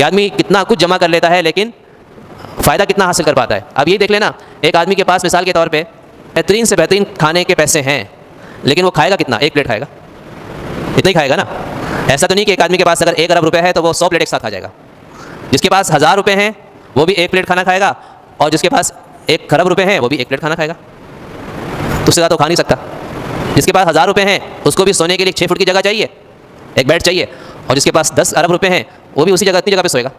कि आदमी कितना कुछ जमा कर लेता है लेकिन फ़ायदा कितना हासिल कर पाता है। अब ये देख लेना, एक आदमी के पास मिसाल के तौर पे बेहतरीन से बेहतरीन खाने के पैसे हैं, लेकिन वो खाएगा कितना? एक प्लेट खाएगा, इतना ही खाएगा ना। ऐसा तो नहीं कि एक आदमी के पास अगर 1 अरब रुपए है तो वो 100 प्लेट एक साथ खा जाएगा। जिसके पास 1000 रुपये हैं वो भी 1 प्लेट खाना खाएगा, और जिसके पास 1 खरब रुपये हैं वो भी 1 प्लेट खाना खाएगा। तो उससे ज़्यादा तो खा नहीं सकता। जिसके पास 1000 रुपये हैं उसको भी सोने के लिए 6 फुट की जगह चाहिए, एक बेड चाहिए, और जिसके पास 10 अरब रुपये हैं वो भी उसी जगह, इतनी जगह पे सोएगा।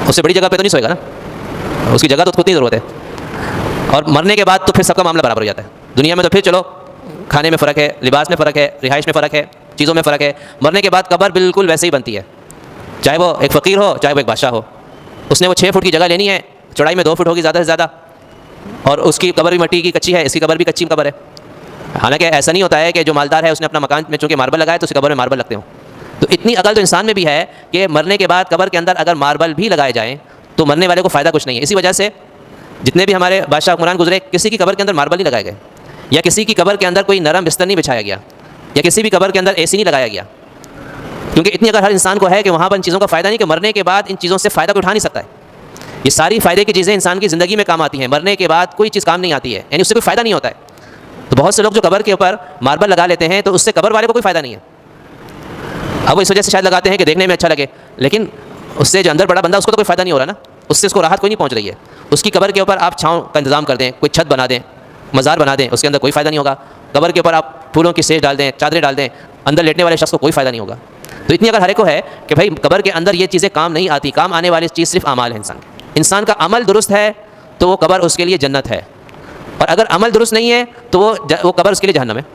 उससे बड़ी जगह पे तो नहीं सोएगा ना, उसकी जगह तो उसको उतनी ज़रूरत है। और मरने के बाद तो फिर सबका मामला बराबर हो जाता है। दुनिया में तो फिर चलो खाने में फ़र्क है, लिबास में फ़र्क है, रिहाइश में फ़र्क है, चीज़ों में फ़र्क है। मरने के बाद कब्र बिल्कुल वैसे ही बनती है, चाहे वो एक फ़कीर हो चाहे वो एक बादशाह हो। उसने वो 6 फुट की जगह लेनी है, चौड़ाई में 2 फुट होगी ज़्यादा से ज़्यादा, और उसकी कब्र भी मिट्टी की कच्ची है, इसकी कब्र भी कच्ची कब्र है। हालांकि ऐसा नहीं होता है कि जो मालदार है उसने अपना मकान में चूँकि मार्बल लगाया तो उसकी कब्र में मार्बल लगते हो। तो इतनी अकल तो इंसान में भी है कि मरने के बाद कब्र के अंदर अगर मार्बल भी लगाए जाएँ तो मरने वाले को फ़ायदा कुछ नहीं है। इसी वजह से जितने भी हमारे बादशाह हुक्मरान गुजरे, किसी की कब्र के अंदर मार्बल नहीं लगाए गए, या किसी की कब्र के अंदर कोई नरम बिस्तर नहीं बिछाया गया, या किसी भी कब्र के अंदर AC नहीं लगाया गया। क्योंकि इतनी अगर हर इंसान को है कि वहाँ पर इन चीज़ों का फ़ायदा नहीं, कि मरने के बाद इन चीज़ों से फ़ायदा कोई उठा नहीं सकता है। ये सारी फ़ायदे की चीज़ें इंसान की ज़िंदगी में काम आती हैं, मरने के बाद कोई चीज़ काम नहीं आती है, यानी उससे कोई फ़ायदा नहीं होता है। तो बहुत से लोग जो कब्र के ऊपर मार्बल लगा लेते हैं तो उससे कब्र वाले को कोई फ़ायदा नहीं है। अब वो इस वजह से शायद लगाते हैं कि देखने में अच्छा लगे, लेकिन उससे जो अंदर बड़ा बंदा उसको तो कोई फ़ायदा नहीं हो रहा ना, उससे उसको राहत कोई नहीं पहुँच रही है। उसकी कब्र के ऊपर आप छाँव का इंतज़ाम कर दें, कोई छत बना दें, मज़ार बना दें, उसके अंदर कोई फ़ायदा नहीं होगा। कब्र के ऊपर आप फूलों की सेज डाल दें, चादरें डाल दें, अंदर लेटने वाले शख्स को कोई फ़ायदा नहीं होगा। तो इतनी अगर हर एक को है कि भाई कब्र के अंदर ये चीज़ें काम नहीं आती, काम आने वाली चीज़ सिर्फ अमाल है। इंसान का अमल दुरुस्त है तो वो कब्र उसके लिए जन्नत है, और अगर अमल दुरुस्त नहीं है तो वो कब्र उसके लिए जहन्नम है।